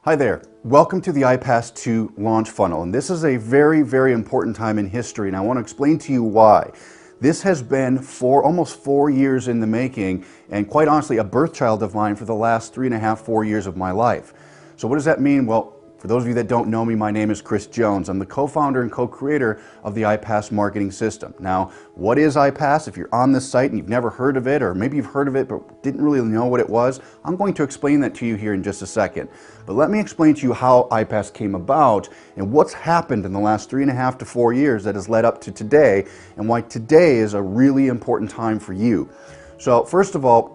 Hi there. Welcome to the iPAS 2 launch funnel. And this is a very, very important time in history, and I want to explain to you why. This has been almost 4 years in the making, and quite honestly, a birth child of mine for the last 3.5, 4 years of my life. So what does that mean? Well, for those of you that don't know me, my name is Chris Jones. I'm the co-founder and co-creator of the iPAS marketing system. Now, what is iPAS? If you're on this site and you've never heard of it, or maybe you've heard of it but didn't really know what it was, I'm going to explain that to you here in just a second. But let me explain to you how iPAS came about and what's happened in the last 3.5 to 4 years that has led up to today, and why today is a really important time for you. So first of all,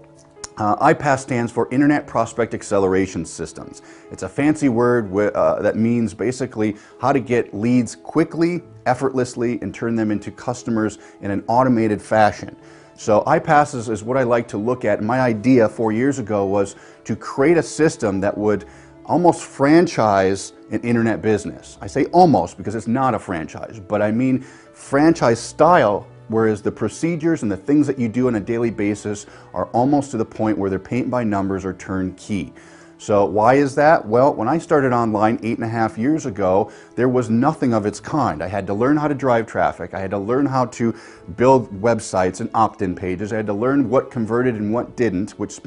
iPAS stands for Internet Prospect Acceleration Systems. It's a fancy word that means basically how to get leads quickly, effortlessly, and turn them into customers in an automated fashion. So iPAS is what I like to look at. My idea 4 years ago was to create a system that would almost franchise an internet business. I say almost because it's not a franchise, but I mean franchise style, whereas the procedures and the things that you do on a daily basis are almost to the point where they're paint by numbers or turnkey. So why is that? Well, when I started online 8.5 years ago, there was nothing of its kind. I had to learn how to drive traffic. I had to learn how to build websites and opt-in pages. I had to learn what converted and what didn't, which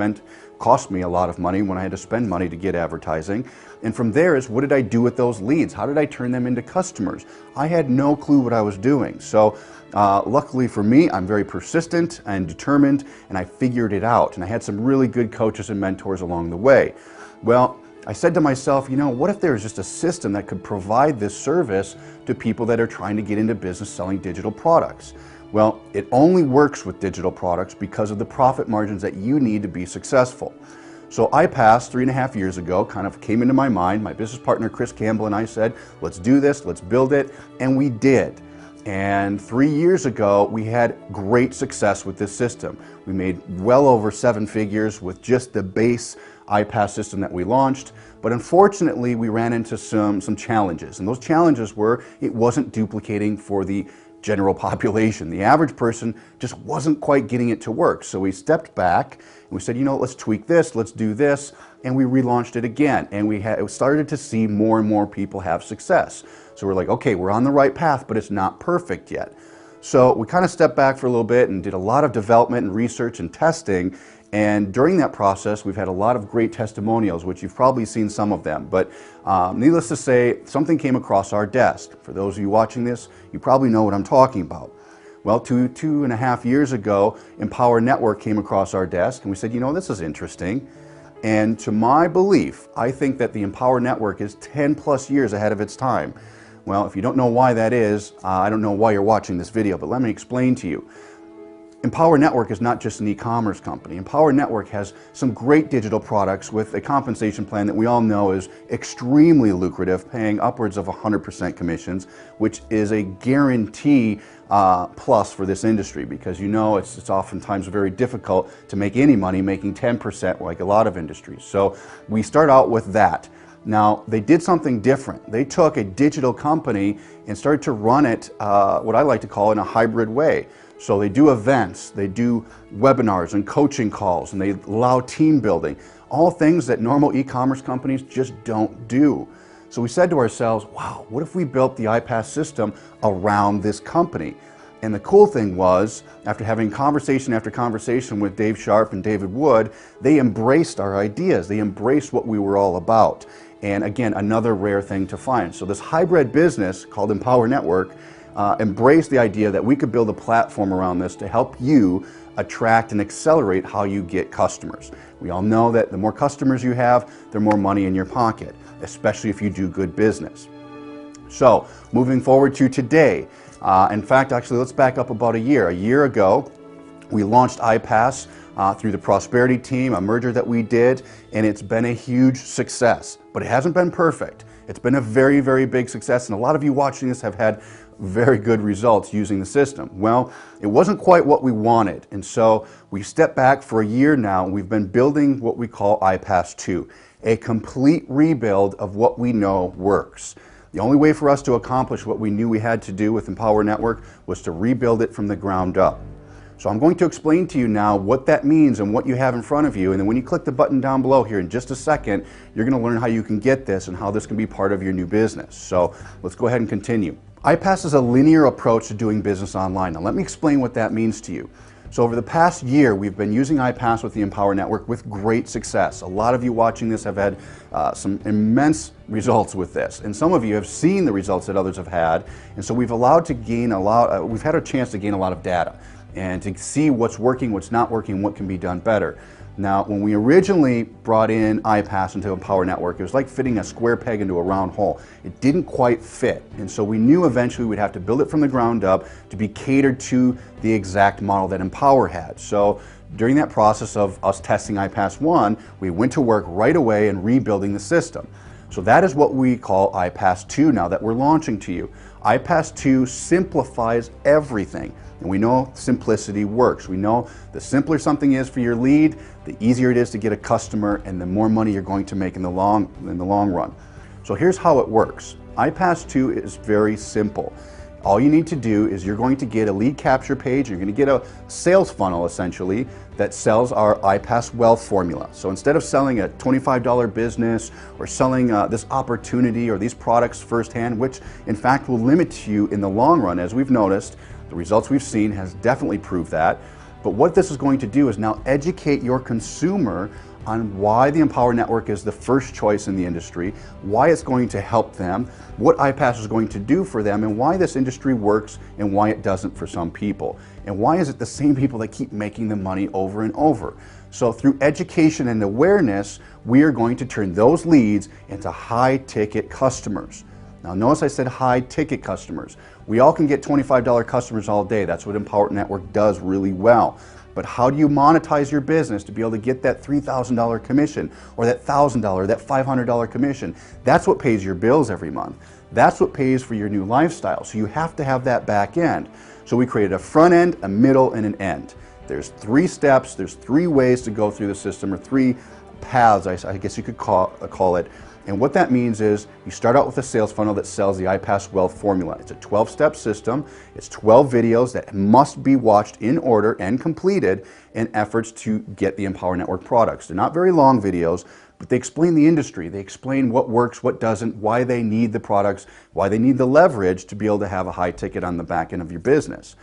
cost me a lot of money when I had to spend money to get advertising. And from there is, what did I do with those leads? How did I turn them into customers? I had no clue what I was doing. So luckily for me, I'm very persistent and determined, and I figured it out. And I had some really good coaches and mentors along the way. Well, I said to myself, what if there was just a system that could provide this service to people that are trying to get into business selling digital products? Well, it only works with digital products because of the profit margins that you need to be successful. So iPAS 3.5 years ago kind of came into my mind. My business partner Chris Campbell and I said, let's do this, let's build it, and we did. And 3 years ago, we had great success with this system. We made well over 7 figures with just the base iPAS system that we launched. But unfortunately, we ran into some challenges. And those challenges were, it wasn't duplicating for the general population. The average person just wasn't quite getting it to work. So we stepped back and we said, let's tweak this, let's do this. And we relaunched it again. And we started to see more and more people have success. So we're like, okay, we're on the right path, but it's not perfect yet. So we kind of stepped back for a little bit and did a lot of development and research and testing. And during that process, we've had a lot of great testimonials, which you've probably seen some of them. But needless to say, something came across our desk. For those of you watching this, you probably know what I'm talking about. Well, 2.5 years ago, Empower Network came across our desk, and we said, this is interesting. And to my belief, I think that the Empower Network is 10+ years ahead of its time. Well, if you don't know why that is, I don't know why you're watching this video, but let me explain to you. Empower Network is not just an e-commerce company. Empower Network has some great digital products with a compensation plan that we all know is extremely lucrative, paying upwards of 100% commissions, which is a guarantee plus for this industry, because it's oftentimes very difficult to make any money making 10% like a lot of industries. So we start out with that. Now, they did something different. They took a digital company and started to run it, what I like to call, in a hybrid way. So they do events, they do webinars and coaching calls, and they allow team building, all things that normal e-commerce companies just don't do. So we said to ourselves, wow, what if we built the iPAS system around this company? And the cool thing was, after having conversation after conversation with Dave Sharp and David Wood, they embraced our ideas. They embraced what we were all about. And again, another rare thing to find. So this hybrid business called Empower Network embraced the idea that we could build a platform around this to help you attract and accelerate how you get customers. We all know that the more customers you have, the more money in your pocket, especially if you do good business. So moving forward to today, in fact, actually, let's back up about a year. A year ago, we launched iPAS through the Prosperity team, a merger that we did, and it's been a huge success. But it hasn't been perfect. It's been a very, very big success, and a lot of you watching this have had very good results using the system. Well, it wasn't quite what we wanted, and so we stepped back for a year now, and we've been building what we call iPAS 2, a complete rebuild of what we know works. The only way for us to accomplish what we knew we had to do with Empower Network was to rebuild it from the ground up. So I'm going to explain to you now what that means and what you have in front of you, and then when you click the button down below here in just a second, you're going to learn how you can get this and how this can be part of your new business. So let's go ahead and continue. iPAS is a linear approach to doing business online. Now let me explain what that means to you. So over the past year, we've been using iPAS with the Empower Network with great success. A lot of you watching this have had some immense results with this, and some of you have seen the results that others have had, and so we've had a chance to gain a lot of data and to see what's working, what's not working, what can be done better. Now, when we originally brought in iPAS into Empower Network, it was like fitting a square peg into a round hole. It didn't quite fit, and so we knew eventually we'd have to build it from the ground up to be catered to the exact model that Empower had. So during that process of us testing iPAS 1, we went to work right away in rebuilding the system. So that is what we call iPAS 2 now that we're launching to you. iPAS 2 simplifies everything. And we know simplicity works. We know the simpler something is for your lead, the easier it is to get a customer and the more money you're going to make in the long run. So here's how it works. iPAS 2 is very simple. All you need to do is you're going to get a lead capture page, you're going to get a sales funnel essentially that sells our iPAS wealth formula. So instead of selling a $25 business or selling this opportunity or these products firsthand, which in fact will limit you in the long run, as we've noticed, the results we've seen has definitely proved that. But what this is going to do is now educate your consumer on why the Empower Network is the first choice in the industry, why it's going to help them, what iPAS is going to do for them, and why this industry works and why it doesn't for some people. And why is it the same people that keep making the money over and over? So through education and awareness, we are going to turn those leads into high-ticket customers. Now notice I said high-ticket customers. We all can get $25 customers all day. That's what Empower Network does really well. But how do you monetize your business to be able to get that $3,000 commission or that $1,000, that $500 commission? That's what pays your bills every month. That's what pays for your new lifestyle. So you have to have that back end. So we created a front end, a middle, and an end. There's 3 steps, there's 3 ways to go through the system, or 3 paths, I guess you could call it. And what that means is you start out with a sales funnel that sells the iPAS wealth formula. It's a 12-step system. It's 12 videos that must be watched in order and completed in efforts to get the Empower Network products. They're not very long videos, but they explain the industry. They explain what works, what doesn't, why they need the products, why they need the leverage to be able to have a high ticket on the back end of your business.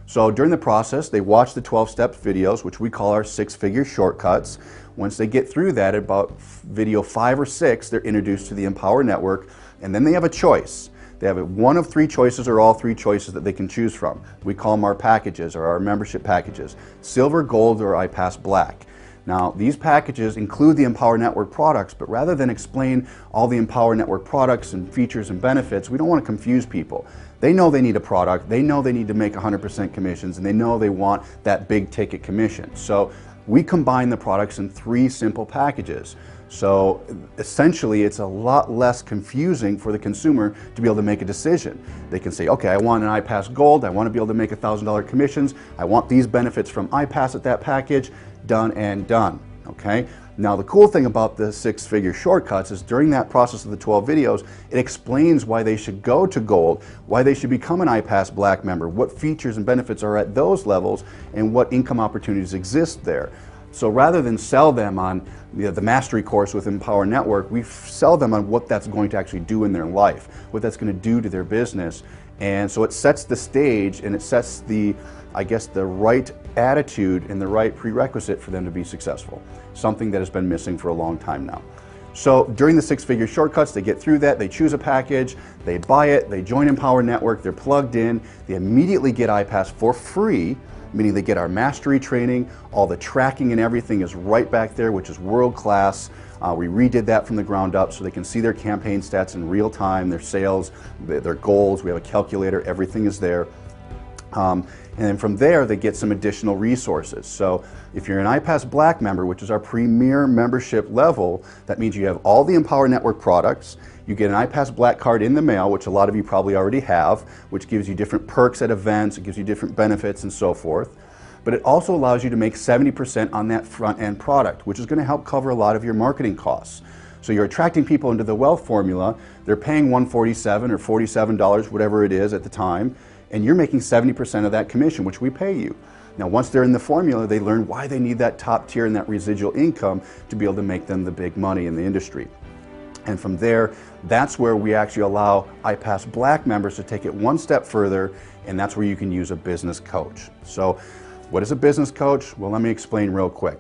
So during the process, they watch the 12-step videos, which we call our 6-figure shortcuts. Once they get through that, at about video 5 or 6, they're introduced to the Empower Network, and then they have a choice. They have one of 3 choices or all 3 choices that they can choose from. We call them our packages or our membership packages: Silver, Gold, or iPAS Black. Now, these packages include the Empower Network products, but rather than explain all the Empower Network products and features and benefits, we don't want to confuse people. They know they need a product, they know they need to make 100% commissions, and they know they want that big ticket commission. So we combine the products in 3 simple packages. So essentially, it's a lot less confusing for the consumer to be able to make a decision. They can say, okay, I want an iPAS Gold, I want to be able to make $1,000 commissions, I want these benefits from iPAS at that package, done and done, okay? Now the cool thing about the 6-figure shortcuts is during that process of the 12 videos, it explains why they should go to Gold, why they should become an iPAS Black member, what features and benefits are at those levels, and what income opportunities exist there. So rather than sell them on the mastery course with Empower Network, we sell them on what that's going to actually do in their life, what that's going to do to their business. And so it sets the stage and it sets the, I guess, the right attitude and the right prerequisite for them to be successful, something that has been missing for a long time now. So during the 6-figure shortcuts, they get through that, they choose a package, they buy it, they join Empower Network, they're plugged in, they immediately get iPAS for free, meaning they get our mastery training, all the tracking and everything is right back there, which is world class. We redid that from the ground up so they can see their campaign stats in real time, their sales, their goals. We have a calculator, everything is there. And then from there, they get some additional resources. So if you're an iPAS Black member, which is our premier membership level, that means you have all the Empower Network products. You get an iPAS Black card in the mail, which a lot of you probably already have, which gives you different perks at events, it gives you different benefits and so forth. But it also allows you to make 70% on that front end product, which is going to help cover a lot of your marketing costs. So you're attracting people into the wealth formula, they're paying $147 or $47, whatever it is at the time, and you're making 70% of that commission, which we pay you. Now, once they're in the formula, they learn why they need that top tier and that residual income to be able to make them the big money in the industry. And from there, that's where we actually allow iPAS Black members to take it one step further, and that's where you can use a business coach. So what is a business coach? Well, let me explain real quick.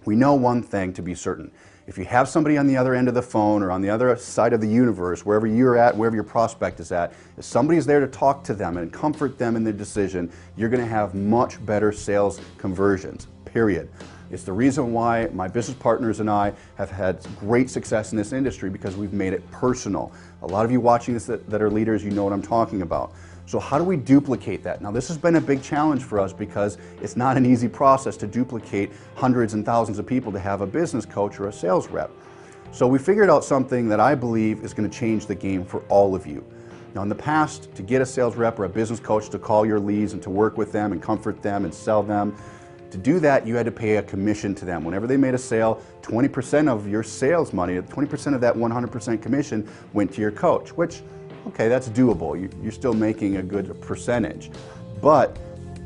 We know one thing to be certain. If you have somebody on the other end of the phone or on the other side of the universe, wherever you're at, wherever your prospect is at, if somebody's there to talk to them and comfort them in their decision, you're going to have much better sales conversions, period. It's the reason why my business partners and I have had great success in this industry, because we've made it personal. A lot of you watching this that are leaders, you know what I'm talking about. So how do we duplicate that? Now, this has been a big challenge for us because it's not an easy process to duplicate hundreds and thousands of people to have a business coach or a sales rep. So we figured out something that I believe is going to change the game for all of you. Now, in the past, to get a sales rep or a business coach to call your leads and to work with them and comfort them and sell them, to do that, you had to pay a commission to them. Whenever they made a sale, 20% of your sales money, 20% of that 100% commission went to your coach, which, okay, that's doable. You're still making a good percentage. But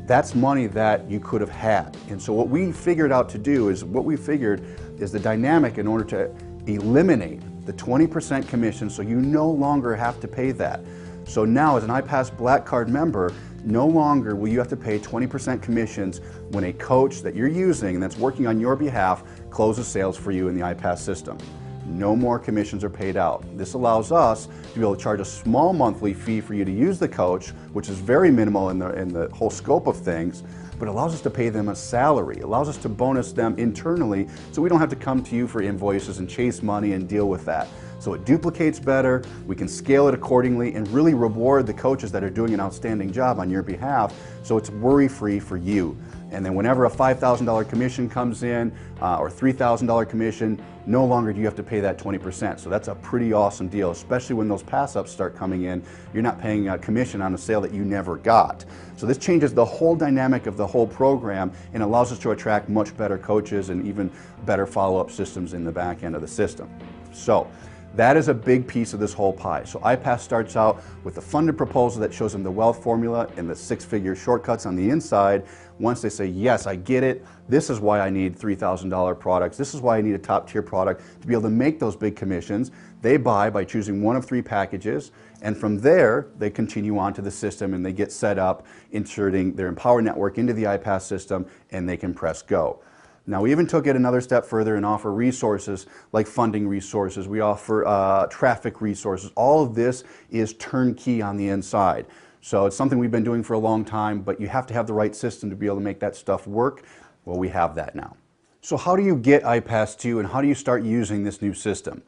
that's money that you could have had. And so what we figured out to do is, the dynamic in order to eliminate the 20% commission, so you no longer have to pay that. So now, as an iPAS Black Card member, no longer will you have to pay 20% commissions when a coach that you're using and that's working on your behalf closes sales for you in the iPAS system. No more commissions are paid out. This allows us to be able to charge a small monthly fee for you to use the coach, which is very minimal in the whole scope of things, but allows us to pay them a salary, allows us to bonus them internally, so we don't have to come to you for invoices and chase money and deal with that. So it duplicates better, we can scale it accordingly, and really reward the coaches that are doing an outstanding job on your behalf, so it's worry-free for you. And then whenever a $5,000 commission comes in, or $3,000 commission, no longer do you have to pay that 20%. So that's a pretty awesome deal, especially when those pass-ups start coming in. You're not paying a commission on a sale that you never got. So this changes the whole dynamic of the whole program and allows us to attract much better coaches and even better follow-up systems in the back end of the system. So that is a big piece of this whole pie. So iPAS starts out with a funded proposal that shows them the wealth formula and the six-figure shortcuts on the inside. Once they say, yes, I get it, this is why I need $3,000 products, this is why I need a top-tier product to be able to make those big commissions, they buy by choosing one of 3 packages, and from there, they continue on to the system and they get set up, inserting their Empower Network into the iPAS system, and they can press go. Now, we even took it another step further and offer resources like funding resources. We offer traffic resources. All of this is turnkey on the inside. So it's something we've been doing for a long time, but you have to have the right system to be able to make that stuff work. Well, we have that now. So how do you get iPAS 2 and how do you start using this new system?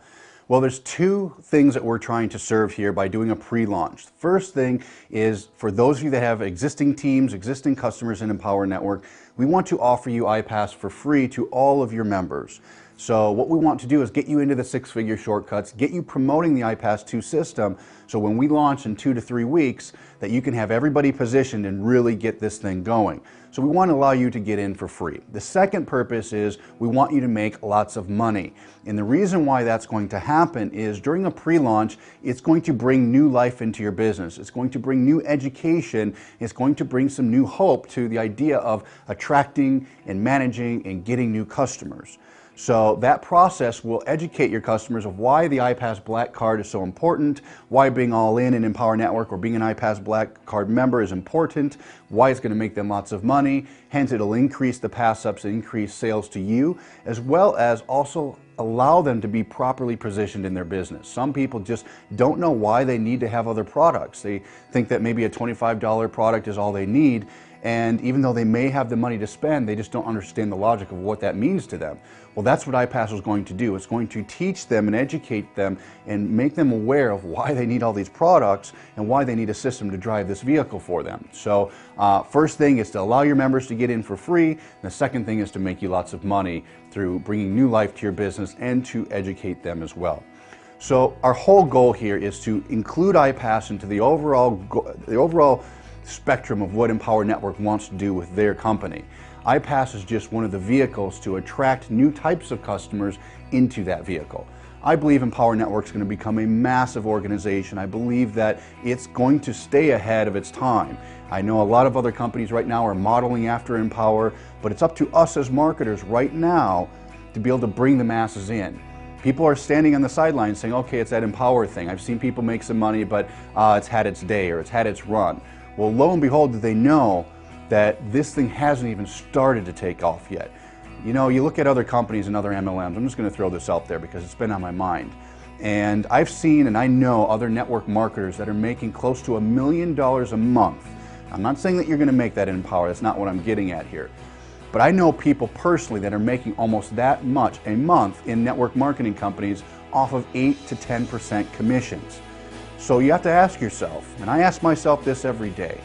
Well, there's 2 things that we're trying to serve here by doing a pre-launch. The first thing is, for those of you that have existing teams, existing customers in Empower Network, we want to offer you iPAS for free to all of your members. So what we want to do is get you into the six-figure shortcuts, get you promoting the iPAS 2 system, so when we launch in 2 to 3 weeks, that you can have everybody positioned and really get this thing going. So we want to allow you to get in for free. The second purpose is we want you to make lots of money. And the reason why that's going to happen is during a pre-launch, it's going to bring new life into your business. It's going to bring new education. It's going to bring some new hope to the idea of attracting and managing and getting new customers. So that process will educate your customers of why the iPAS Black Card is so important, why being all in Empower Network or being an iPAS Black Card member is important, why it's going to make them lots of money. Hence, it'll increase the pass-ups and increase sales to you, as well as also allow them to be properly positioned in their business. Some people just don't know why they need to have other products. They think that maybe a $25 product is all they need, and even though they may have the money to spend, they just don't understand the logic of what that means to them. Well, that's what iPAS is going to do. It's going to teach them and educate them and make them aware of why they need all these products and why they need a system to drive this vehicle for them. So first thing is to allow your members to get in for free. And the second thing is to make you lots of money through bringing new life to your business and to educate them as well. So our whole goal here is to include iPAS into the overall spectrum of what Empower Network wants to do with their company. iPAS is just one of the vehicles to attract new types of customers into that vehicle. I believe Empower Network is going to become a massive organization. I believe that it's going to stay ahead of its time. I know a lot of other companies right now are modeling after Empower, but it's up to us as marketers right now to be able to bring the masses in. People are standing on the sidelines saying, okay, it's that Empower thing. I've seen people make some money, but it's had its day or it's had its run. Well, lo and behold, do they know that this thing hasn't even started to take off yet. You know, you look at other companies and other MLMs, I'm just going to throw this out there because it's been on my mind. And I've seen and I know other network marketers that are making close to $1 million a month. I'm not saying that you're going to make that in Empower, that's not what I'm getting at here. But I know people personally that are making almost that much a month in network marketing companies off of 8 to 10% commissions. So you have to ask yourself, and I ask myself this every day,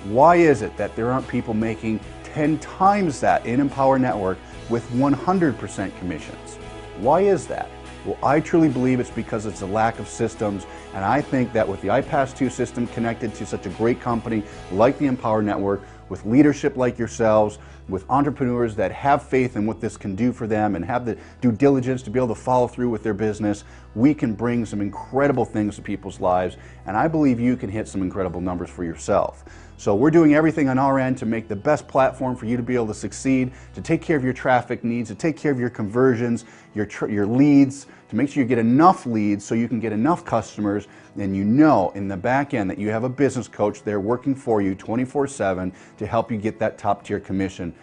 why is it that there aren't people making 10 times that in Empower Network with 100% commissions? Why is that? Well, I truly believe it's because it's a lack of systems, and I think that with the iPAS 2 system connected to such a great company like the Empower Network, with leadership like yourselves, with entrepreneurs that have faith in what this can do for them and have the due diligence to be able to follow through with their business, we can bring some incredible things to people's lives, and I believe you can hit some incredible numbers for yourself. So we're doing everything on our end to make the best platform for you to be able to succeed, to take care of your traffic needs, to take care of your conversions, your leads, to make sure you get enough leads so you can get enough customers, and you know in the back end that you have a business coach there working for you 24/7 to help you get that top tier commission.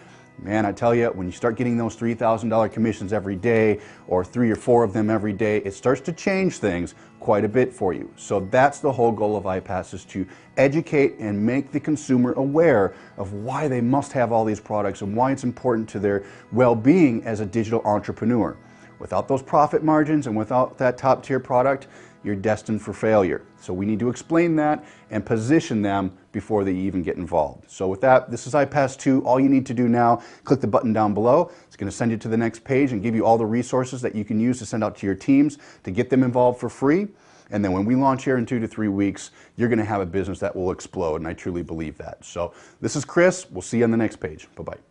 Man, I tell you, when you start getting those $3,000 commissions every day, or 3 or 4 of them every day, it starts to change things quite a bit for you. So that's the whole goal of iPAS, is to educate and make the consumer aware of why they must have all these products and why it's important to their well-being as a digital entrepreneur. Without those profit margins and without that top tier product, you're destined for failure. So we need to explain that and position them before they even get involved. So with that, this is iPAS 2. All you need to do now, click the button down below. It's going to send you to the next page and give you all the resources that you can use to send out to your teams to get them involved for free. And then when we launch here in 2 to 3 weeks, you're going to have a business that will explode, and I truly believe that. So this is Chris. We'll see you on the next page. Bye-bye.